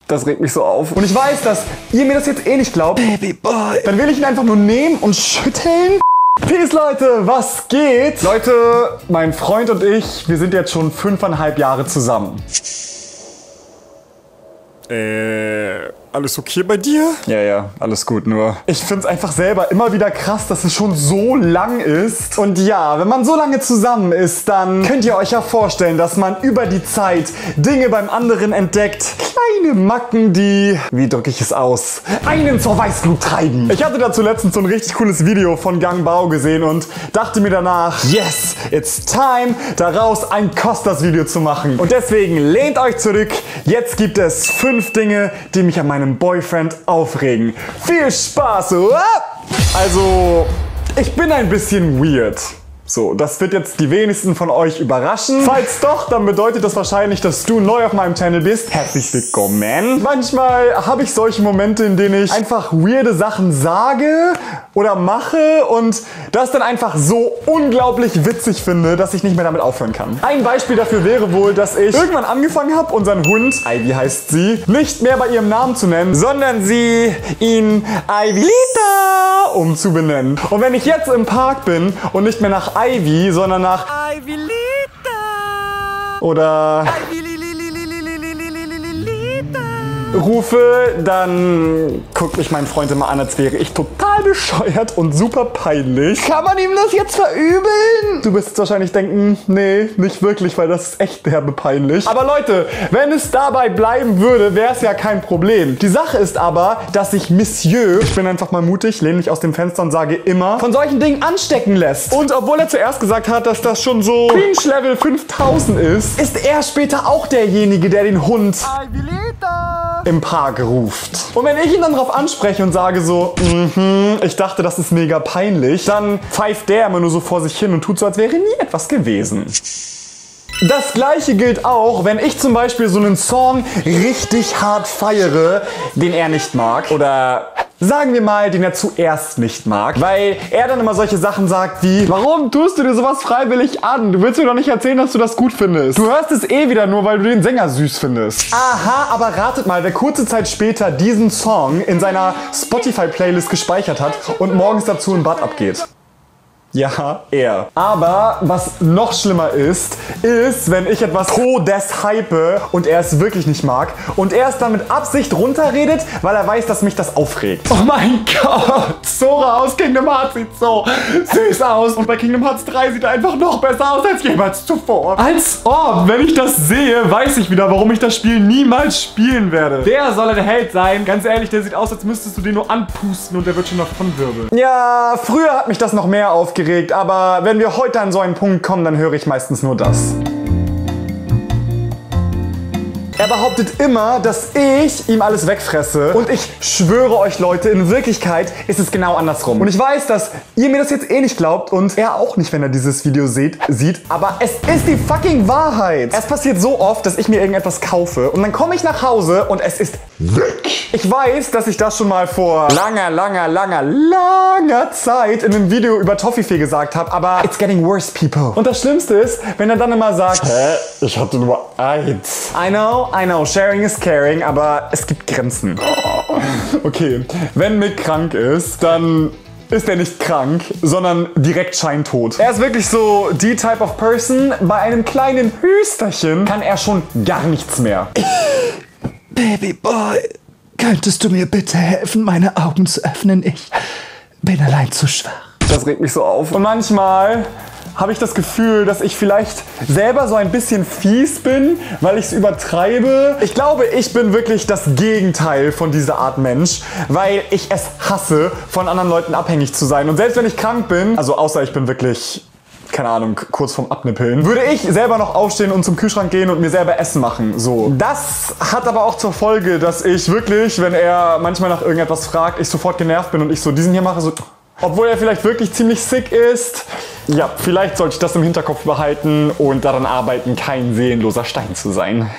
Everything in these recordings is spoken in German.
Das regt mich so auf. Und ich weiß, dass ihr mir das jetzt eh nicht glaubt. Babyboy. Dann will ich ihn einfach nur nehmen und schütteln. Peace, Leute, was geht? Leute, mein Freund und ich, wir sind jetzt schon 5,5 Jahre zusammen. Alles okay bei dir? Ja, alles gut, nur ich find's einfach selber immer wieder krass, dass es schon so lang ist. Und ja, wenn man so lange zusammen ist, dann könnt ihr euch ja vorstellen, dass man über die Zeit Dinge beim anderen entdeckt. Kleine Macken, die, wie drücke ich es aus, einen zur Weißglut treiben. Ich hatte dazu letztens so ein richtig cooles Video von Gang Bao gesehen und dachte mir danach, yes, it's time, daraus ein Costas-Video zu machen. Und deswegen lehnt euch zurück, jetzt gibt es 5 Dinge, die mich an meinem Boyfriend aufregen. Viel Spaß! Also, ich bin ein bisschen weird. So, das wird jetzt die wenigsten von euch überraschen. Falls doch, dann bedeutet das wahrscheinlich, dass du neu auf meinem Channel bist. Herzlich willkommen. Manchmal habe ich solche Momente, in denen ich einfach weirde Sachen sage oder mache und das dann einfach so unglaublich witzig finde, dass ich nicht mehr damit aufhören kann. Ein Beispiel dafür wäre wohl, dass ich irgendwann angefangen habe, unseren Hund, Ivy heißt sie, nicht mehr bei ihrem Namen zu nennen, sondern ihn Ivylita umzubenennen. Und wenn ich jetzt im Park bin und nicht mehr nach Ivy, sondern nach Ivylita. Oder rufe, dann guckt mich mein Freund immer an, als wäre ich total bescheuert und super peinlich. Kann man ihm das jetzt verübeln? Du wirst jetzt wahrscheinlich denken, nee, nicht wirklich, weil das ist echt derbe peinlich. Aber Leute, wenn es dabei bleiben würde, wäre es ja kein Problem. Die Sache ist aber, dass sich Monsieur, ich bin einfach mal mutig, lehne mich aus dem Fenster und sage immer, von solchen Dingen anstecken lässt. Und obwohl er zuerst gesagt hat, dass das schon so Cringe-Level 5000 ist er später auch derjenige, der den Hund im Park ruft. Und wenn ich ihn dann darauf anspreche und sage so, ich dachte, das ist mega peinlich, dann pfeift der immer nur so vor sich hin und tut so, als wäre nie etwas gewesen. Das gleiche gilt auch, wenn ich zum Beispiel so einen Song richtig hart feiere, den er nicht mag. Oder sagen wir mal, den er zuerst nicht mag. Weil er dann immer solche Sachen sagt wie, warum tust du dir sowas freiwillig an? Du willst mir doch nicht erzählen, dass du das gut findest. Du hörst es eh wieder nur, weil du den Sänger süß findest. Aha, aber ratet mal, wer kurze Zeit später diesen Song in seiner Spotify-Playlist gespeichert hat und morgens dazu im Bad abgeht. Ja, er. Aber was noch schlimmer ist, wenn ich etwas hype und er es wirklich nicht mag und er es dann mit Absicht runterredet, weil er weiß, dass mich das aufregt. Oh mein Gott! Sora aus Kingdom Hearts sieht so süß aus und bei Kingdom Hearts 3 sieht er einfach noch besser aus als jemals zuvor. Als ob, wenn ich das sehe, weiß ich wieder, warum ich das Spiel niemals spielen werde. Der soll der Held sein. Ganz ehrlich, der sieht aus, als müsstest du den nur anpusten und der wird schon davon wirbeln. Ja, früher hat mich das noch mehr aufgeregt. Aber wenn wir heute an so einen Punkt kommen, dann höre ich meistens nur das. Er behauptet immer, dass ich ihm alles wegfresse. Und ich schwöre euch, Leute, in Wirklichkeit ist es genau andersrum. Und ich weiß, dass ihr mir das jetzt eh nicht glaubt und er auch nicht, wenn er dieses Video sieht. Aber es ist die fucking Wahrheit. Es passiert so oft, dass ich mir irgendetwas kaufe und dann komme ich nach Hause und es ist weg. Ich weiß, dass ich das schon mal vor langer Zeit in einem Video über Toffifee gesagt habe, aber it's getting worse, people. Und das Schlimmste ist, wenn er dann immer sagt, hä, ich hatte nur eins. I know, sharing is caring, aber es gibt Grenzen. Okay, wenn Mick krank ist, dann ist er nicht krank, sondern direkt scheintot. Er ist wirklich so die Type of Person, bei einem kleinen Hüsterchen kann er schon gar nichts mehr. Babyboy, könntest du mir bitte helfen, meine Augen zu öffnen? Ich bin allein zu schwach. Das regt mich so auf. Und manchmal habe ich das Gefühl, dass ich vielleicht selber so ein bisschen fies bin, weil ich es übertreibe. Ich glaube, ich bin wirklich das Gegenteil von dieser Art Mensch, weil ich es hasse, von anderen Leuten abhängig zu sein. Und selbst wenn ich krank bin, also außer ich bin wirklich, keine Ahnung, kurz vorm Abnippeln, würde ich selber noch aufstehen und zum Kühlschrank gehen und mir selber Essen machen. So. Das hat aber auch zur Folge, dass ich wirklich, wenn er manchmal nach irgendetwas fragt, ich sofort genervt bin und ich so diesen hier mache, so. Obwohl er vielleicht wirklich ziemlich sick ist. Ja, vielleicht sollte ich das im Hinterkopf behalten und daran arbeiten, kein seelenloser Stein zu sein.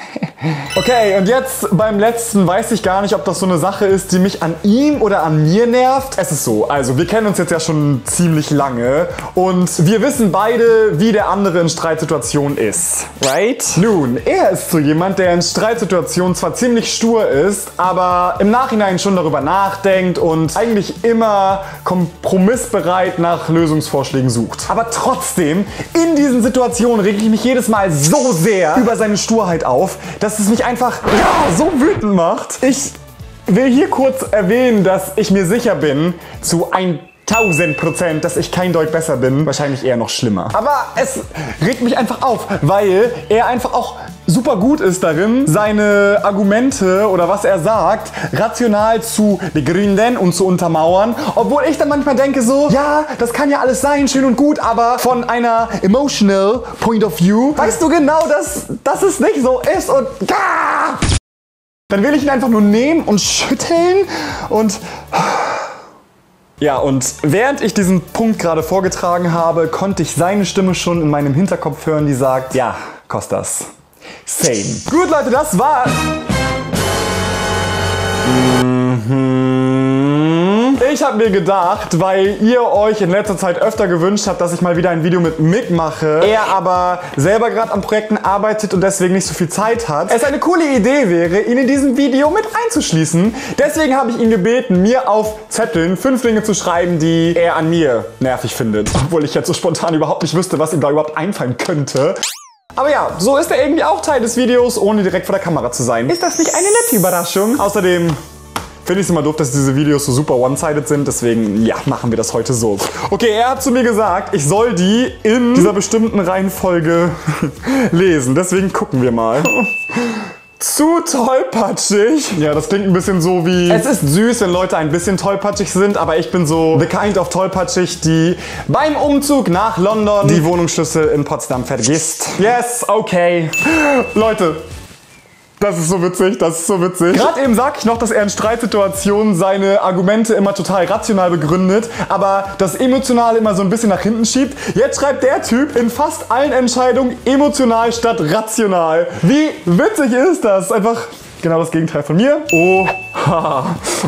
Okay, und jetzt beim letzten weiß ich gar nicht, ob das so eine Sache ist, die mich an ihm oder an mir nervt. Es ist so, also wir kennen uns jetzt ja schon ziemlich lange und wir wissen beide, wie der andere in Streitsituationen ist. Right? Nun, er ist so jemand, der in Streitsituationen zwar ziemlich stur ist, aber im Nachhinein schon darüber nachdenkt und eigentlich immer kompromissbereit nach Lösungsvorschlägen sucht. Aber trotzdem, in diesen Situationen rege ich mich jedes Mal so sehr über seine Sturheit auf, dass es mich einfach so wütend macht. Ich will hier kurz erwähnen, dass ich mir sicher bin, zu 1000%, dass ich kein Deut besser bin. Wahrscheinlich eher noch schlimmer. Aber es regt mich einfach auf, weil er einfach auch super gut ist darin, seine Argumente oder was er sagt, rational zu begründen und zu untermauern. Obwohl ich dann manchmal denke so, ja, das kann ja alles sein, schön und gut, aber von einer emotional point of view, weißt du genau, dass es nicht so ist und dann will ich ihn einfach nur nehmen und schütteln und ja, und während ich diesen Punkt gerade vorgetragen habe, konnte ich seine Stimme schon in meinem Hinterkopf hören, die sagt, ja, Kostas, same. Gut, Leute, das war... Ich habe mir gedacht, weil ihr euch in letzter Zeit öfter gewünscht habt, dass ich mal wieder ein Video mit Mick mache, er aber selber gerade an Projekten arbeitet und deswegen nicht so viel Zeit hat, es eine coole Idee wäre, ihn in diesem Video mit einzuschließen. Deswegen habe ich ihn gebeten, mir auf Zetteln 5 Dinge zu schreiben, die er an mir nervig findet. Obwohl ich jetzt so spontan überhaupt nicht wüsste, was ihm da überhaupt einfallen könnte. Aber ja, so ist er irgendwie auch Teil des Videos, ohne direkt vor der Kamera zu sein. Ist das nicht eine nette Überraschung? Außerdem finde ich es immer doof, dass diese Videos so super one-sided sind, deswegen, ja, machen wir das heute so. Okay, er hat zu mir gesagt, ich soll die in dieser bestimmten Reihenfolge lesen, deswegen gucken wir mal. Zu tollpatschig. Ja, das klingt ein bisschen so wie... Es ist süß, wenn Leute ein bisschen tollpatschig sind, aber ich bin so the kind of tollpatschig, die beim Umzug nach London die Wohnungsschlüssel in Potsdam vergisst. Yes, okay. Leute, das ist so witzig, das ist so witzig. Gerade eben sag ich noch, dass er in Streitsituationen seine Argumente immer total rational begründet, aber das Emotionale immer so ein bisschen nach hinten schiebt. Jetzt schreibt der Typ in fast allen Entscheidungen emotional statt rational. Wie witzig ist das? Einfach genau das Gegenteil von mir. Oh,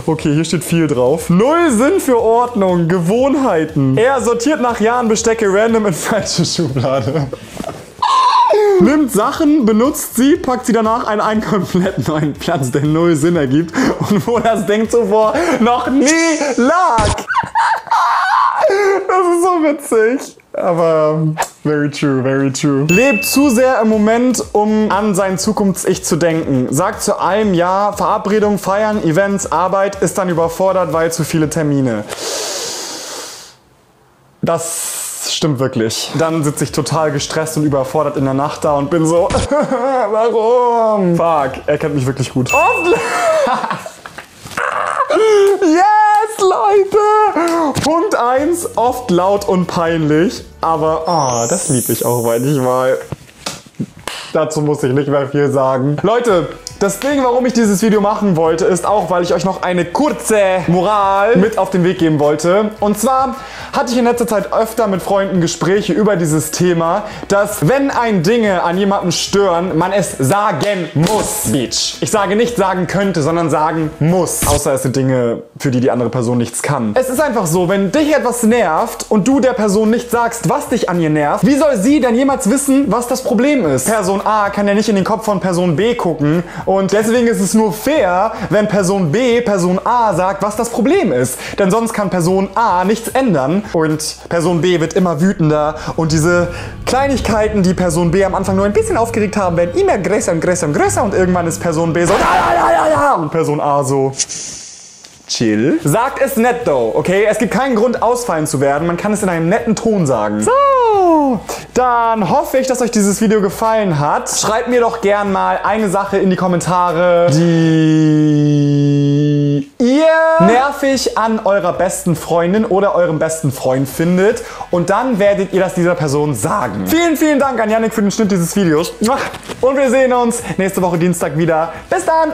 okay, hier steht viel drauf. 0 Sinn für Ordnung, Gewohnheiten. Er sortiert nach Jahren Bestecke random in falsche Schublade. Nimmt Sachen, benutzt sie, packt sie danach an einen komplett neuen Platz, der 0 Sinn ergibt und wo das Ding zuvor noch nie lag. Das ist so witzig. Aber very true, very true. Lebt zu sehr im Moment, um an sein Zukunfts-Ich zu denken. Sagt zu allem Ja, Verabredungen, Feiern, Events, Arbeit, ist dann überfordert, weil zu viele Termine. Das stimmt wirklich. Dann sitze ich total gestresst und überfordert in der Nacht da und bin so, warum? Fuck, er kennt mich wirklich gut. Yes, Leute! Punkt 1, oft laut und peinlich. Aber, das liebe ich auch manchmal. Dazu muss ich nicht mehr viel sagen. Leute, das Ding, warum ich dieses Video machen wollte, ist auch, weil ich euch noch eine kurze Moral mit auf den Weg geben wollte. Und zwar hatte ich in letzter Zeit öfter mit Freunden Gespräche über dieses Thema, dass wenn ein Dinge an jemandem stören, man es sagen muss. Bitch. Ich sage nicht sagen könnte, sondern sagen muss. Außer es sind Dinge, für die die andere Person nichts kann. Es ist einfach so, wenn dich etwas nervt und du der Person nicht sagst, was dich an ihr nervt, wie soll sie denn jemals wissen, was das Problem ist? Person A kann ja nicht in den Kopf von Person B gucken. Und deswegen ist es nur fair, wenn Person B Person A sagt, was das Problem ist. Denn sonst kann Person A nichts ändern und Person B wird immer wütender. Und diese Kleinigkeiten, die Person B am Anfang nur ein bisschen aufgeregt haben, werden immer größer und größer und größer. Und irgendwann ist Person B so ja. Und Person A so chill. Sagt es nett though, okay? Es gibt keinen Grund, ausfallen zu werden. Man kann es in einem netten Ton sagen. So, dann hoffe ich, dass euch dieses Video gefallen hat. Schreibt mir doch gern mal eine Sache in die Kommentare, die ihr nervig an eurer besten Freundin oder eurem besten Freund findet. Und dann werdet ihr das dieser Person sagen. Vielen, vielen Dank an Yannick für den Schnitt dieses Videos. Und wir sehen uns nächste Woche Dienstag wieder. Bis dann.